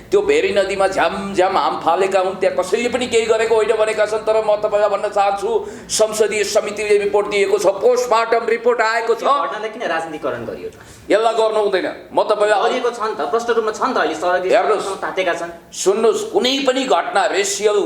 त्यो भेरी नदीमा झ्याम हाम फालेका हुन्, त्यहाँ कसैले पनि केही गरेको होइन भनेका छन्। तर म तपाईँलाई भन्न चाहन्छु, संसदीय समितिले रिपोर्ट दिएको छ, पोस्टमार्टम रिपोर्ट आएको छ। घटनालाई किन राजनीतिकरण गरियो? यसलाई गर्नु हुँदैन। म तपाईँलाई गरिएको छ नि त, प्रष्ट रूपमा छ नि त अहिले सरकारी हेर्नुहोस्। स्कुलमा तातेका छन्। सुन्नुहोस्, कुनै पनि घटना रेसियल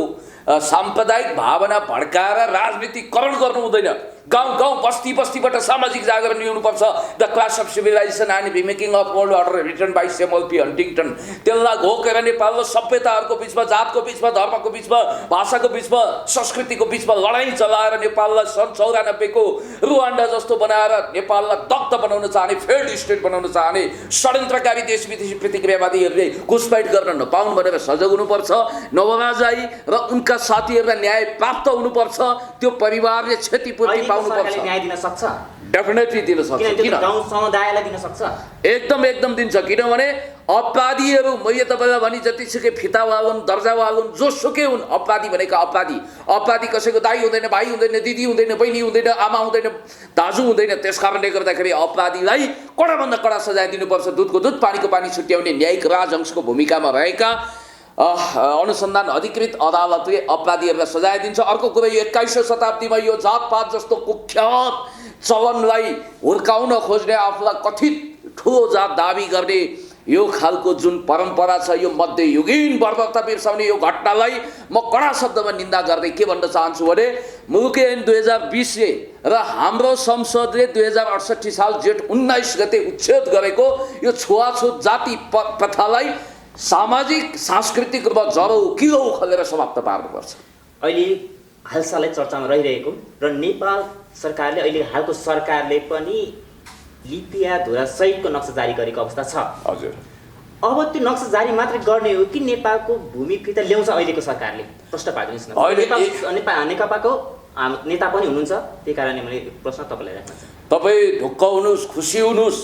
साम्प्रदायिक भावना भड्काएर राजनीतिकरण गर्नु हुँदैन। गाउँ गाउँ बस्ती बस्तीबाट सामाजिक जागरण ल्याउनुपर्छ। The clash of civilisation and the making of world order written by Samuel P Huntington. त्यसलाई घोकेर नेपालमा सभ्यताहरूको बिचमा, जातको बिचमा, धर्मको बिचमा, भाषाको बिचमा, संस्कृतिको बिचमा लडाइँ चलाएर नेपाललाई सन् 94 को रुवान्डा जस्तो बनाएर नेपाललाई दग्ध बनाउन चाहने, फेल्ड स्टेट बनाउन चाहने षड्यन्त्रकारी देश विदेशी प्रतिक्रियावादीहरूले घुसपैठ गर्न नपाउनु भनेर सजग हुनुपर्छ। नवराजाई र उनका साथीहरूलाई न्याय प्राप्त हुनुपर्छ। त्यो परिवारले क्षतिपूर्ति सरकारले न्याय दिन सक्छ, डेफिनेटली दिन सक्छ। किन गाउँ समुदायलाई दिन सक्छ? एकदम दिन्छ। किनभने अपराधीहरू मैले तपाईँलाई भने जतिसुकै फिता वालुन्, दर्जा वालुन्, जोसुकै हुन्, अपराधी भनेको अपराधी कसैको दाइ हुँदैन, भाइ हुँदैन, दिदी हुँदैन, बहिनी हुँदैन, आमा हुँदैन, दाजु हुँदैन। त्यस कारणले गर्दाखेरि अपराधीलाई कडाभन्दा कडा सजाय दिनुपर्छ। दुधको दुध पानीको पानी छुट्याउने न्यायिक राजहंसको भूमिकामा रहेका अनुसन्धान अधिकृत अदालतले अपराधीहरूलाई सजाय दिन्छ। अर्को कुरा, यो 21औं शताब्दीमा यो जातपात जस्तो कुख्यात चलनलाई हुर्काउन खोज्ने, आफूलाई कथित ठुलो जात दाबी गर्ने यो खालको जुन परम्परा छ, यो मध्ययुगीन बर्बरता बिर्साउने यो घटनालाई म कडा शब्दमा निन्दा गर्दै के भन्न चाहन्छु भने मुलुकी ऐन 2020 र हाम्रो संसदले 2068 साल जेठ 19 गते उच्छेद गरेको यो छुवाछुत जाति प्रथालाई सामाजिक सांस्कृतिक रूपमा जरो किलो उखेलेर समाप्त पार्नुपर्छ। अहिले हालसालै चर्चामा रहिरहेको र नेपाल सरकारले अहिले हालको सरकारले पनि लिपिया धुरा सहितको नक्सा जारी गरेको अवस्था छ। हजुर, अब त्यो नक्सा जारी मात्रै गर्ने हो कि नेपालको भूमि फिर्ता ल्याउँछ अहिलेको सरकारले? प्रश्न पार्दिनुहोस् न। नेकपाको नेता पनि हुनुहुन्छ, त्यही कारणले मैले प्रश्न तपाईँलाई राख्न चाहन्छु। तपाईँ ढुक्क हुनुहोस्, खुसी हुनुहोस्।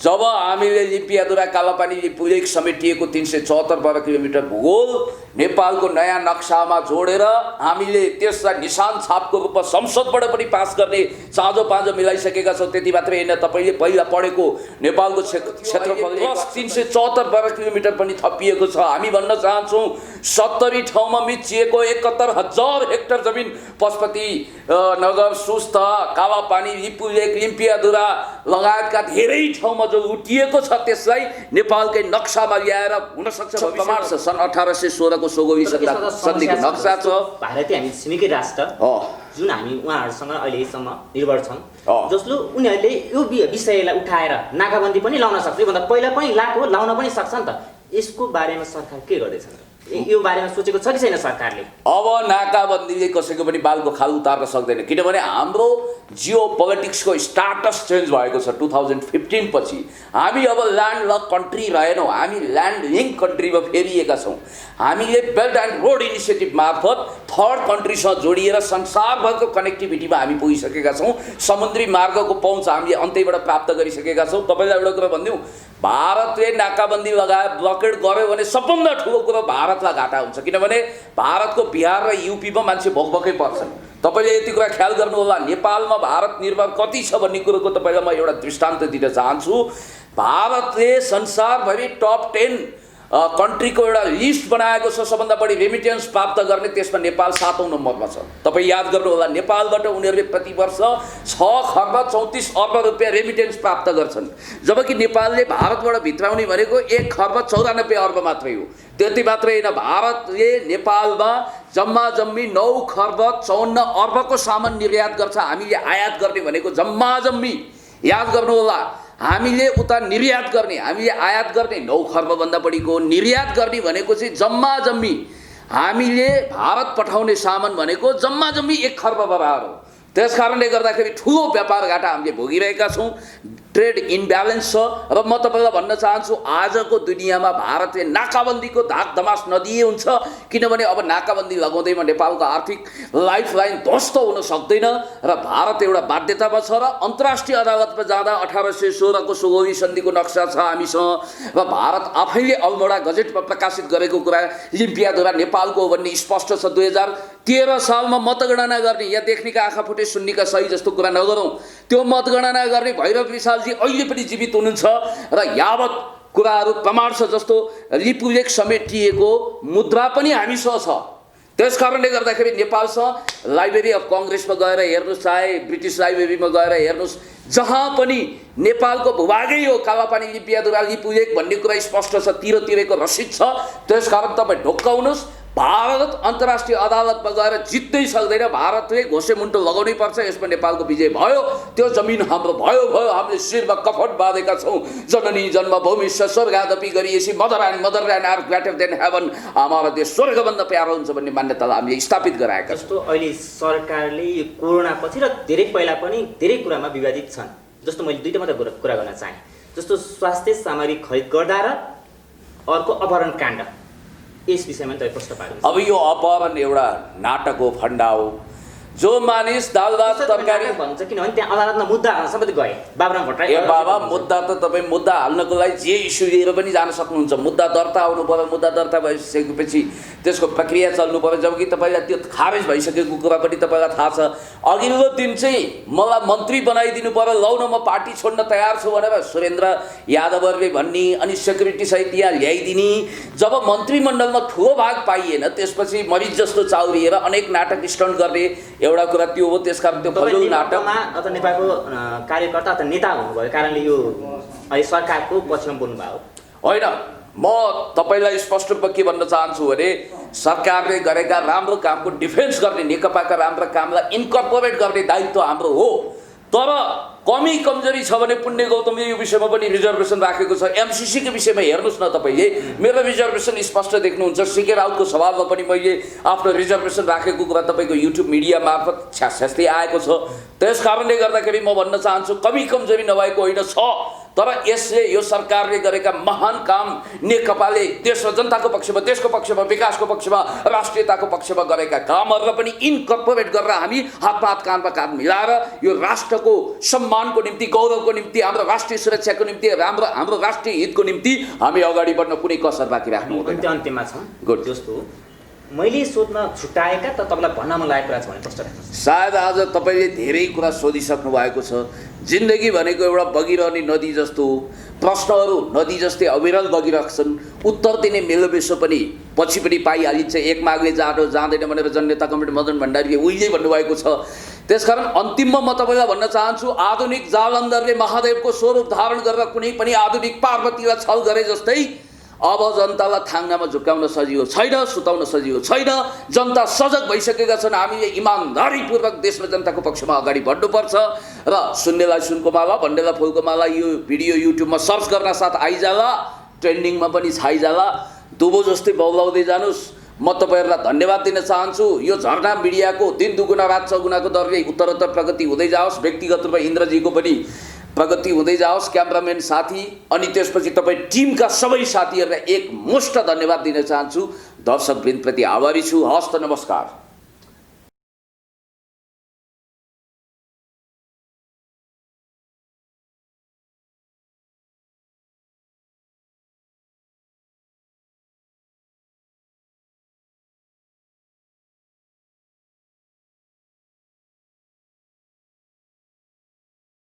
जब हामीले लिपियादुरा कालापानी लिपुलेक समेटिएको 374 वर्ग किलोमिटर भूगोल नेपालको नयाँ नक्सामा जोडेर हामीले त्यसलाई निशान छापको रूपमा संसदबाट पनि पास गर्ने चाँजो पाँजो मिलाइसकेका छौँ। त्यति मात्रै होइन, तपाईँले पहिला पढेको नेपालको क्षेत्रफल 374 वर्ग किलोमिटर पनि थपिएको छ। हामी भन्न चाहन्छौँ 70 ठाउँमा मिचिएको 71,000 हेक्टर जमिन पशुपति नगर, सुस्ता, कालापानी, लिपुलेक, लिम्पियाधुरा लगायतका धेरै ठाउँमा जो उटिएको छ त्यसलाई नेपालकै नक्सामा ल्याएर हुन सक्छ। प्रमाण छ सन् 1816 को सोगोई सन्धिको नक्सा छ। भारतीय हामी छिमेकी राष्ट्र जुन हामी उहाँहरूसँग अहिलेसम्म निर्भर छन्, जसले उनीहरूले यो विषयलाई उठाएर नाकाबन्दी पनि लाउन सक्छ, भन्दा पहिला पनि लाउन पनि सक्छ नि त। यसको बारेमा सरकार के गर्दैछ? यो बारेमा सोचेको छ कि छैन सरकारले? अब नाकाबन्दीले कसैको पनि बालको खाल उतार्न सक्दैन। किनभने हाम्रो जियो पोलिटिक्सको स्टाटस चेन्ज भएको छ 2015 पछि। हामी अब ल्यान्ड लक कन्ट्री रहेनौँ, हामी ल्यान्ड लिङ्क कन्ट्रीमा फेरिएका छौँ। हामीले बेल्ट एन्ड रोड इनिसिएटिभ मार्फत थर्ड कन्ट्रीसँग जोडिएर संसारभरको कनेक्टिभिटीमा हामी पुगिसकेका छौँ। समुद्री मार्गको पहुँच हामीले अन्त्यबाट प्राप्त गरिसकेका छौँ। तपाईँलाई एउटा कुरा भनिदिउँ, भारतले नाकाबन्दी लगाएर ब्लकेड गर्यो भने सबभन्दा ठुलो कुरो भारतलाई घाटा हुन्छ। किनभने भारतको बिहार र युपीमा मान्छे भोकभोकै पर्छन्। तपाईँले यति कुरा ख्याल गर्नु होला। नेपालमा भारत निर्भर कति छ भन्ने कुरोको तपाईँलाई म एउटा दृष्टान्त दिन चाहन्छु। भारतले संसारभरि टप 10 कन्ट्रीको एउटा लिस्ट बनाएको छ, सबभन्दा बढी रेमिटेन्स प्राप्त गर्ने। त्यसमा नेपाल 7औं नम्बरमा छ। तपाईँ याद गर्नुहोला, नेपालबाट उनीहरूले प्रति वर्ष 6 खर्ब 34 अर्ब रुपियाँ रेमिटेन्स प्राप्त गर्छन्, जबकि नेपालले भारतबाट भित्राउने भनेको 1 खर्ब 94 अर्ब मात्रै हो। त्यति मात्रै होइन, भारतले नेपालमा जम्मा जम्मी 9 खर्ब 54 अर्बको सामान निर्यात गर्छ। हामीले आयात गर्ने भनेको जम्मा जम्मी, याद गर्नुहोला, हामीले उता निर्यात गर्ने, हामीले आयात गर्ने 9 खर्बभन्दा बढीको, निर्यात गर्ने भनेको चाहिँ जम्मा जम्मी हामीले भारत पठाउने सामान भनेको जम्मा जम्मी 1 खर्ब बराबर हो। त्यस कारणले गर्दाखेरि ठुलो व्यापार घाटा हामीले भोगिरहेका छौँ। ट्रेड इम्ब्यालेन्स छ। र म तपाईँलाई भन्न चाहन्छु, आजको दुनियाँमा भारतले नाकाबन्दीको धाक धमास नदिए हुन्छ। किनभने अब नाकाबन्दी लगाउँदैमा नेपालको आर्थिक लाइफलाइन ध्वस्त हुन सक्दैन र भारत एउटा बाध्यतामा छ। र अन्तर्राष्ट्रिय अदालतमा जाँदा 1816 को सोगोई सन्धिको नक्सा छ हामीसँग, र भारत आफैले अल्मोडा गजेटमा प्रकाशित गरेको कुरा लिम्पियाधुरा नेपालको हो भन्ने स्पष्ट छ। 2013 सालमा मतगणना गर्ने, यहाँ देख्नेका आँखा फुटे सुन्नेका सही जस्तो कुरा नगरौँ। त्यो मतगणना गर्ने भैरव विशालजी अहिले पनि जीवित हुनुहुन्छ र यावत कुराहरू प्रमाण छ। जस्तो लिपुलेख समेटिएको मुद्रा पनि हामीसँग छ। त्यस कारणले गर्दाखेरि नेपालसँग लाइब्रेरी अफ कङ्ग्रेसमा गएर हेर्नुहोस्, चाहे ब्रिटिस लाइब्रेरीमा गएर हेर्नुहोस्, जहाँ पनि नेपालको भूभागै हो कालापानी लिपियादुरा लिपुलेख भन्ने कुरा स्पष्ट छ, तिरतिरको रसिद छ। त्यसकारण तपाईँ ढुक्क हुनुहोस्, भारत अन्तर्राष्ट्रिय अदालतमा गएर जित्दै सक्दैन। भारतले घोसेमुन्टो लगाउनै पर्छ। यसमा नेपालको विजय भयो, त्यो जमिन हाम्रो भयो। हामीले शिरमा कफन बाँधेका छौँ। जननी जन्मभूमि स्वर्गादपि गरिएसी mother are greater than heaven. हाम्रो देश स्वर्गभन्दा प्यारो हुन्छ भन्ने मान्यतालाई हामीले स्थापित गराएका छौँ। जस्तो अहिले सरकारले यो कोरोना पछि र धेरै पहिला पनि धेरै कुरामा विवादित छन्। जस्तो मैले दुईटा मात्रै कुरा गर्न चाहेँ। जस्तो स्वास्थ्य सामग्री खरिद गर्दा र अर्को अपहरण काण्ड, यस विषयमा तपाईँ प्रश्न पार्नुहुन्छ। अब यो अपहरण एउटा नाटक हो, फन्डा हो। जो मानिस दाल भात तरकारी भन्छ, किनभने त्यहाँ अदालतमा मुद्दा हाल्न सबै गए। बाबुराम भट्टराई ए बाबा, मुद्दा त तपाईँ मुद्दा हाल्नको लागि जे इस्यु लिएर पनि जान सक्नुहुन्छ। मुद्दा दर्ता आउनु पर्यो, मुद्दा दर्ता भइसकेपछि त्यसको प्रक्रिया चल्नु पर्यो। जबकि तपाईँलाई त्यो खारेज भइसकेको कुरा पनि तपाईँलाई थाहा छ। अघिल्लो दिन चाहिँ मलाई मन्त्री बनाइदिनु पर्यो, लौ न म पार्टी छोड्न तयार छु भनेर सुरेन्द्र यादवहरूले भन्ने, अनि सेक्युरिटी सहित यहाँ ल्याइदिने। जब मन्त्रीमण्डलमा ठुलो भाग पाइएन, त्यसपछि मरिच जस्तो चाउरिएर अनेक नाटक स्टन्ट गर्ने एउटा कुरा त्यो हो। त्यसकारण त्यो फजुल नाटकमा अथवा नेपालको कार्यकर्ता अथवा नेता हुनुभयो कारणले यो अहिले सरकारको पक्षमा बोल्नुभयो होइन। म तपाईँलाई स्पष्ट रूपमा के भन्न चाहन्छु भने सरकारले गरेका राम्रो कामको डिफेन्स गर्ने, नेकपाका राम्रा कामलाई इन्कर्पोरेट गर्ने दायित्व हाम्रो हो। तर कमी कमजोरी छ भने पुण्य गौतमले यो विषयमा पनि रिजर्भेसन राखेको छ। एमसिसीको विषयमा हेर्नुहोस् न, तपाईँले मेरो रिजर्भेसन स्पष्ट देख्नुहुन्छ। सिके राउतको सवालमा पनि मैले आफ्नो रिजर्भेसन राखेको कुरा तपाईँको युट्युब मिडिया मार्फत छ्यास्यास्दै आएको छ। त्यस कारणले गर्दाखेरि म भन्न चाहन्छु, कमी कमजोरी नभएको होइन, छ। तर यसले, यो सरकारले गरेका महान काम नेकपाले देश र जनताको पक्षमा, देशको पक्षमा, विकासको पक्षमा, राष्ट्रियताको पक्षमा गरेका कामहरूलाई पनि इन्कर्पोरेट गरेर हामी हातमा हात काँधमा काँध मिलाएर यो राष्ट्रको सम्मानको निम्ति, गौरवको निम्ति, हाम्रो राष्ट्रिय सुरक्षाको निम्ति, हाम्रो राष्ट्रिय हितको निम्ति हामी अगाडि बढ्न कुनै कसर बाँकी राख्नु हुँदैन। अन्त्यमा छ गुड। जस्तो मैले सोध्न छुट्याएका त तपाईँलाई भन्न मन लागेको कुरा छ भने प्रश्न राख्नुहोस्। सायद आज तपाईँले धेरै कुरा सोधिसक्नु भएको छ। जिन्दगी भनेको एउटा बगिरहने नदी जस्तो हो। प्रश्नहरू नदी जस्तै अविरल बगिरहेछन्। उत्तर दिने मेलोबेसो पनि पछि पनि पाइहालिन्छ। एक मागले जाडो जाँदैन भनेर जननेता कमरेड मदन भण्डारीले उहिले भन्नुभएको छ। त्यसकारण अन्तिममा म तपाईँलाई भन्न चाहन्छु, आधुनिक जालन्धरले महादेवको स्वरूप धारण गरेर कुनै पनि आधुनिक पार्वतीलाई छल गरे जस्तै अब जनतालाई थाङ्नामा झुक्काउन सजिलो छैन, सुताउन सजिलो छैन। जनता सजग भइसकेका छन्। हामीले इमान्दारीपूर्वक देश र जनताको पक्षमा अगाडि बढ्नुपर्छ। र सुन्नेलाई सुनको माला, भन्नेलाई फुलको माला यो भिडियो युट्युबमा सर्च गर्न साथ आइजाला, ट्रेन्डिङमा पनि छाइजाला। दुबो जस्तै बौलाउँदै जानुहोस्। म तपाईँहरूलाई धन्यवाद दिन चाहन्छु। यो झरना मिडियाको दिन दुगुना रात चौगुनाको दरले उत्तरोत्तर प्रगति हुँदै जाओस्। व्यक्तिगत रूपमा इन्द्रजीको पनि प्रगति हुँदै जाओस्, क्यामराम्यान साथी, अनि त्यसपछि तपाईँ टिमका सबै साथीहरूलाई एक मुष्ट धन्यवाद दिन चाहन्छु। दर्शकवृन्दप्रति आभारी छु। हस्त नमस्कार।